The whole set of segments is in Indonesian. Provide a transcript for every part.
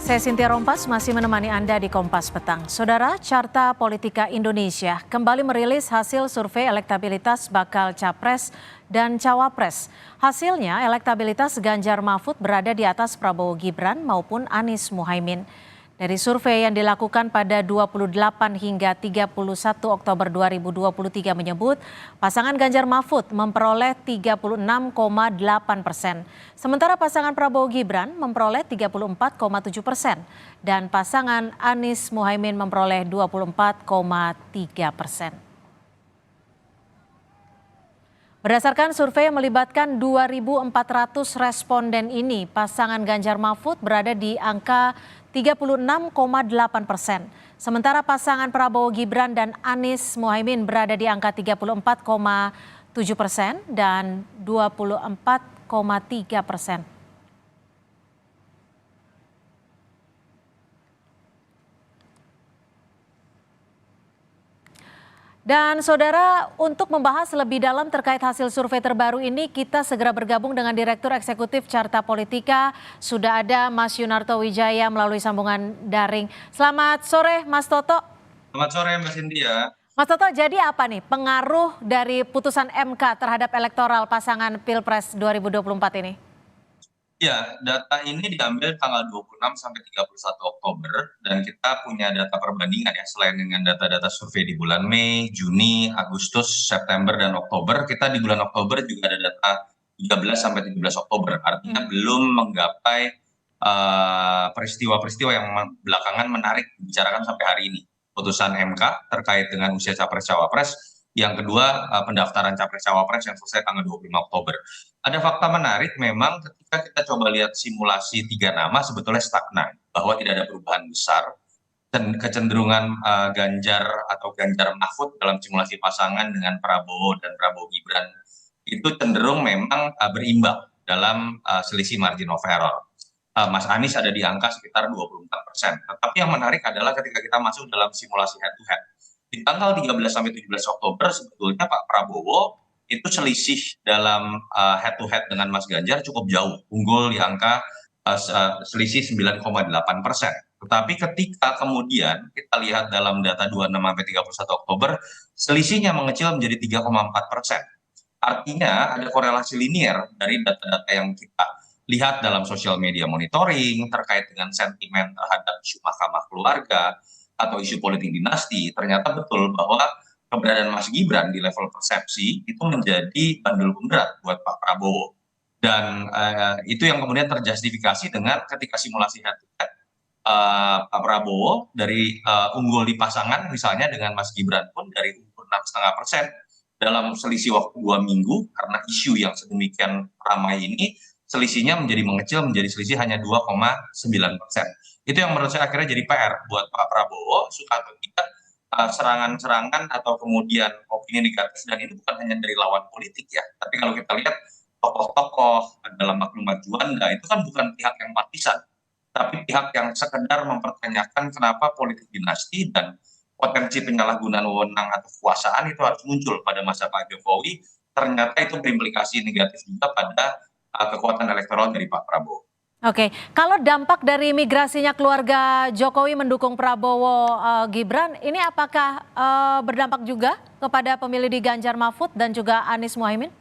Saya Cynthia Rompas masih menemani Anda di Kompas Petang. Saudara, Carta Politika Indonesia kembali merilis hasil survei elektabilitas bakal Capres dan Cawapres. Hasilnya, elektabilitas Ganjar Mahfud berada di atas Prabowo Gibran maupun Anies Muhaimin. Dari survei yang dilakukan pada 28 hingga 31 Oktober 2023 menyebut pasangan Ganjar Mahfud memperoleh 36,8%. Sementara pasangan Prabowo Gibran memperoleh 34,7% dan pasangan Anies Muhaimin memperoleh 24,3%. Berdasarkan survei yang melibatkan 2.400 responden ini, pasangan Ganjar Mahfud berada di angka 36,8%. Sementara pasangan Prabowo Gibran dan Anies Muhaimin berada di angka 34,7% dan 24,3%. Dan saudara, untuk membahas lebih dalam terkait hasil survei terbaru ini, kita segera bergabung dengan Direktur Eksekutif Carta Politika. Sudah ada Mas Yunarto Wijaya melalui sambungan daring. Selamat sore Mas Toto. Selamat sore Mbak Cynthia. Mas Toto, jadi apa nih pengaruh dari putusan MK terhadap elektoral pasangan Pilpres 2024 ini? Ya, data ini diambil tanggal 26 sampai 31 Oktober dan kita punya data perbandingan ya, selain dengan data-data survei di bulan Mei, Juni, Agustus, September, dan Oktober. Kita di bulan Oktober juga ada data 13 sampai 17 Oktober, artinya belum menggapai peristiwa-peristiwa yang belakangan menarik dibicarakan sampai hari ini. Putusan MK terkait dengan usia Capres-Cawapres, yang kedua pendaftaran Capres-Cawapres yang selesai tanggal 25 Oktober. Ada fakta menarik memang ketika kita coba lihat simulasi 3 nama sebetulnya stagnan, bahwa tidak ada perubahan besar dan kecenderungan Ganjar atau Ganjar Mahfud dalam simulasi pasangan dengan Prabowo dan Prabowo Gibran itu cenderung memang berimbang dalam selisih margin of error. Mas Anies ada di angka sekitar 24%. Tetapi yang menarik adalah ketika kita masuk dalam simulasi head to head. Di tanggal 13 sampai 17 Oktober sebetulnya Pak Prabowo itu selisih dalam head to head dengan Mas Ganjar cukup jauh, unggul di angka selisih 9,8%. Tetapi ketika kemudian kita lihat dalam data 26 sampai 31 Oktober, selisihnya mengecil menjadi 3,4%. Artinya ada korelasi linier dari data-data yang kita lihat dalam sosial media monitoring terkait dengan sentimen terhadap isu mahkamah keluarga atau isu politik dinasti. Ternyata betul bahwa keberadaan Mas Gibran di level persepsi itu menjadi bandul pemberat buat Pak Prabowo. Dan itu yang kemudian terjustifikasi dengan ketika simulasi head to head Pak Prabowo dari unggul di pasangan misalnya dengan Mas Gibran pun dari unggul 6,5% dalam selisih waktu 2 minggu karena isu yang sedemikian ramai ini selisihnya menjadi mengecil menjadi selisih hanya 2,9%. Itu yang menurut saya akhirnya jadi PR buat Pak Prabowo, suka atau tidak serangan-serangan atau kemudian opini negatif, dan itu bukan hanya dari lawan politik ya, tapi kalau kita lihat tokoh-tokoh dalam maklumat Juanda itu kan bukan pihak yang partisan, tapi pihak yang sekedar mempertanyakan kenapa politik dinasti dan potensi penyalahgunaan wewenang atau kekuasaan itu harus muncul pada masa Pak Jokowi. Ternyata itu berimplikasi negatif juga pada kekuatan elektoral dari Pak Prabowo. Oke, kalau dampak dari migrasinya keluarga Jokowi mendukung Prabowo Gibran, ini apakah berdampak juga kepada pemilih di Ganjar Mahfud dan juga Anies Muhaimin?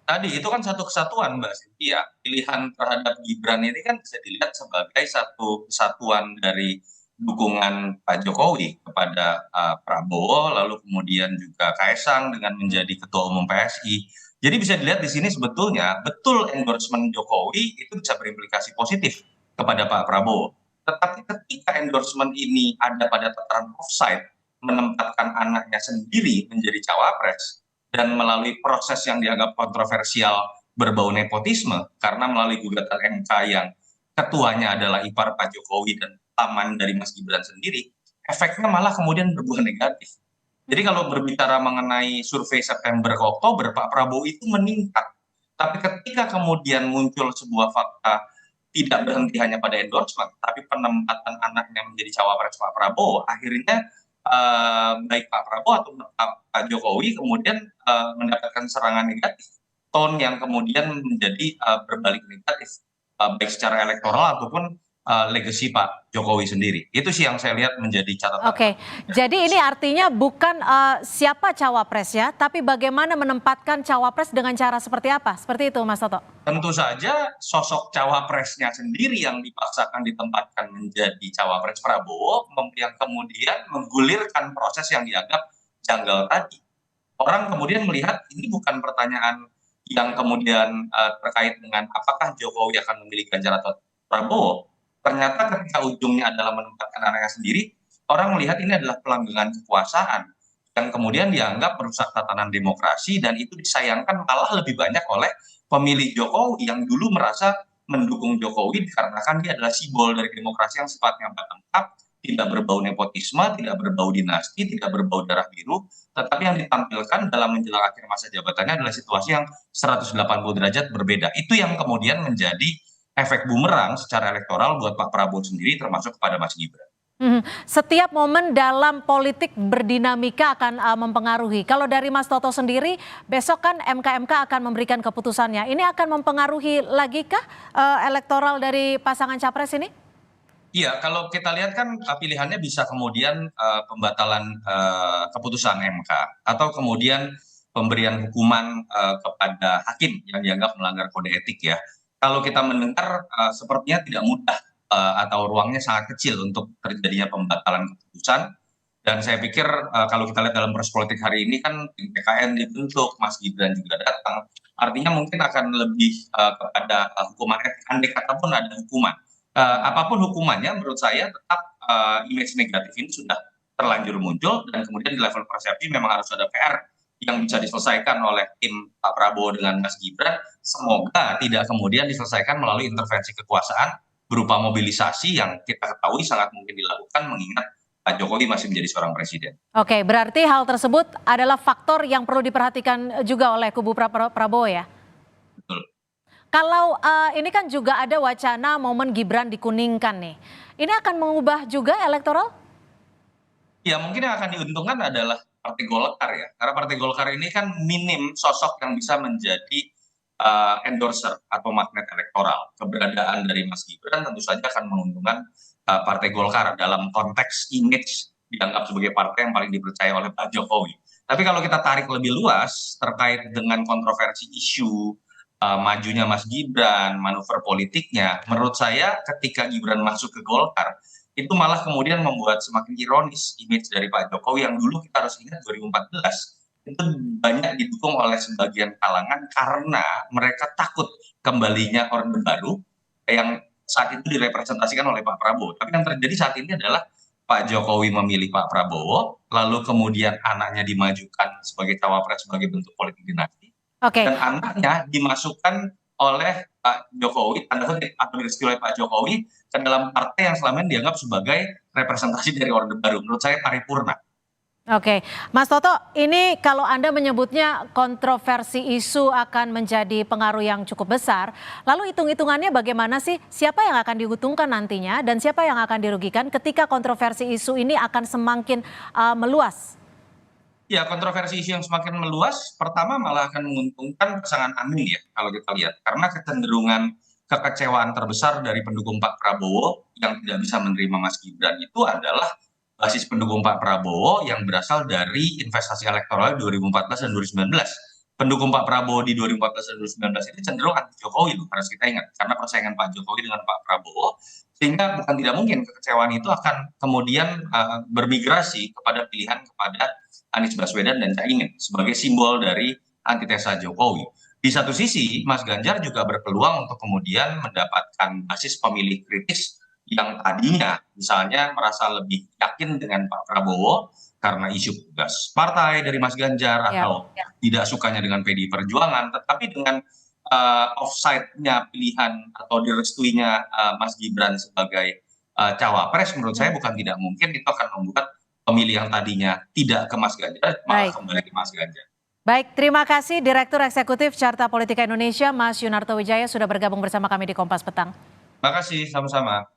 Tadi itu kan satu kesatuan Mbak Cynthia, pilihan terhadap Gibran ini kan bisa dilihat sebagai satu kesatuan dari dukungan Pak Jokowi kepada Prabowo, lalu kemudian juga Kaisang dengan menjadi ketua umum PSI. Jadi bisa dilihat di sini sebetulnya betul endorsement Jokowi itu bisa berimplikasi positif kepada Pak Prabowo. Tetapi ketika endorsement ini ada pada tataran offside, menempatkan anaknya sendiri menjadi cawapres, dan melalui proses yang dianggap kontroversial berbau nepotisme, karena melalui gugatan MK yang ketuanya adalah ipar Pak Jokowi dan paman dari Mas Gibran sendiri, efeknya malah kemudian berbuah negatif. Jadi kalau berbicara mengenai survei September ke Oktober, Pak Prabowo itu meningkat. Tapi ketika kemudian muncul sebuah fakta tidak berhenti hanya pada endorsement, tapi penempatan anaknya menjadi cawapres Pak Prabowo, akhirnya baik Pak Prabowo atau Pak Jokowi kemudian mendapatkan serangan negatif, tone yang kemudian menjadi berbalik negatif, baik secara elektoral ataupun legacy Pak Jokowi sendiri. Itu sih yang saya lihat menjadi catatan. Oke, jadi ini artinya bukan siapa cawapresnya, tapi bagaimana menempatkan cawapres dengan cara seperti apa? Seperti itu, Mas Toto. Tentu saja sosok cawapresnya sendiri yang dipaksakan ditempatkan menjadi cawapres Prabowo yang kemudian menggulirkan proses yang dianggap janggal tadi. Orang kemudian melihat ini bukan pertanyaan yang kemudian terkait dengan apakah Jokowi akan memilih Ganjar atau Prabowo. Ternyata ketika ujungnya adalah menempatkan anaknya sendiri, orang melihat ini adalah pelanggaran kekuasaan yang kemudian dianggap merusak tatanan demokrasi, dan itu disayangkan malah lebih banyak oleh pemilih Jokowi yang dulu merasa mendukung Jokowi dikarenakan dia adalah simbol dari demokrasi yang sifatnya bottom up, tidak berbau nepotisme, tidak berbau dinasti, tidak berbau darah biru, tetapi yang ditampilkan dalam menjelang akhir masa jabatannya adalah situasi yang 180 derajat berbeda. Itu yang kemudian menjadi efek bumerang secara elektoral buat Pak Prabowo sendiri, termasuk kepada Mas Gibran. Setiap momen dalam politik berdinamika akan mempengaruhi. Kalau dari Mas Toto sendiri, besok kan MK akan memberikan keputusannya. Ini akan mempengaruhi lagi kah elektoral dari pasangan capres ini? Iya, kalau kita lihat kan pilihannya bisa kemudian pembatalan keputusan MK atau kemudian pemberian hukuman kepada hakim yang dianggap melanggar kode etik ya. Kalau kita mendengar sepertinya tidak mudah atau ruangnya sangat kecil untuk terjadinya pembatalan keputusan. Dan saya pikir kalau kita lihat dalam proses politik hari ini kan tim PKN dibentuk, Mas Gibran juga datang. Artinya mungkin akan lebih kepada hukuman etik. Andai kata pun ada hukuman. Apapun hukumannya, menurut saya tetap image negatif ini sudah terlanjur muncul, dan kemudian di level persepsi memang harus ada PR yang bisa diselesaikan oleh tim Pak Prabowo dengan Mas Gibran. Semoga tidak kemudian diselesaikan melalui intervensi kekuasaan berupa mobilisasi yang kita ketahui sangat mungkin dilakukan mengingat Pak Jokowi masih menjadi seorang presiden. Oke, berarti hal tersebut adalah faktor yang perlu diperhatikan juga oleh kubu Prabowo ya? Betul. Kalau ini kan juga ada wacana momen Gibran dikuningkan nih. Ini akan mengubah juga elektoral? Ya mungkin yang akan diuntungkan adalah Partai Golkar ya. Karena Partai Golkar ini kan minim sosok yang bisa menjadi endorser atau magnet elektoral. Keberadaan dari Mas Gibran tentu saja akan menguntungkan Partai Golkar dalam konteks image dianggap sebagai partai yang paling dipercaya oleh Pak Jokowi. Tapi kalau kita tarik lebih luas terkait dengan kontroversi isu majunya Mas Gibran, manuver politiknya, menurut saya ketika Gibran masuk ke Golkar, itu malah kemudian membuat semakin ironis image dari Pak Jokowi yang dulu kita harus ingat 2014 itu banyak didukung oleh sebagian kalangan karena mereka takut kembalinya Orde Baru yang saat itu direpresentasikan oleh Pak Prabowo. Tapi yang terjadi saat ini adalah Pak Jokowi memilih Pak Prabowo, lalu kemudian anaknya dimajukan sebagai cawapres sebagai bentuk politik dinasti. Oke. Dan anaknya dimasukkan oleh Pak Jokowi, tanda kutip atau direstui oleh Pak Jokowi ke dalam partai yang selama ini dianggap sebagai representasi dari Orde Baru. Menurut saya paripurna. Oke, Mas Toto, ini kalau Anda menyebutnya kontroversi isu akan menjadi pengaruh yang cukup besar, lalu hitung-hitungannya bagaimana sih? Siapa yang akan diuntungkan nantinya dan siapa yang akan dirugikan ketika kontroversi isu ini akan semakin meluas? Ya, kontroversi isu yang semakin meluas, pertama malah akan menguntungkan pasangan Amin ya, kalau kita lihat. Karena kecenderungan kekecewaan terbesar dari pendukung Pak Prabowo yang tidak bisa menerima Mas Gibran itu adalah basis pendukung Pak Prabowo yang berasal dari investasi elektoral 2014 dan 2019. Pendukung Pak Prabowo di 2014 dan 2019 ini cenderung anti Jokowi loh, harus kita ingat. Karena persaingan Pak Jokowi dengan Pak Prabowo, sehingga bukan tidak mungkin kekecewaan itu akan kemudian bermigrasi kepada pilihan kepada Anies Baswedan dan Caimin sebagai simbol dari antitesa Jokowi. Di satu sisi, Mas Ganjar juga berpeluang untuk kemudian mendapatkan basis pemilih kritis yang tadinya misalnya merasa lebih yakin dengan Pak Prabowo karena isu tugas partai dari Mas Ganjar atau tidak sukanya dengan PDI Perjuangan, tetapi dengan offside-nya pilihan atau direstuinya Mas Gibran sebagai cawapres, menurut saya bukan tidak mungkin itu akan membuat pemilih yang tadinya tidak ke Mas Ganjar malah kembali ke Mas Ganjar. Baik, terima kasih Direktur Eksekutif Carta Politika Indonesia, Mas Yunarto Wijaya sudah bergabung bersama kami di Kompas Petang. Terima kasih, sama-sama.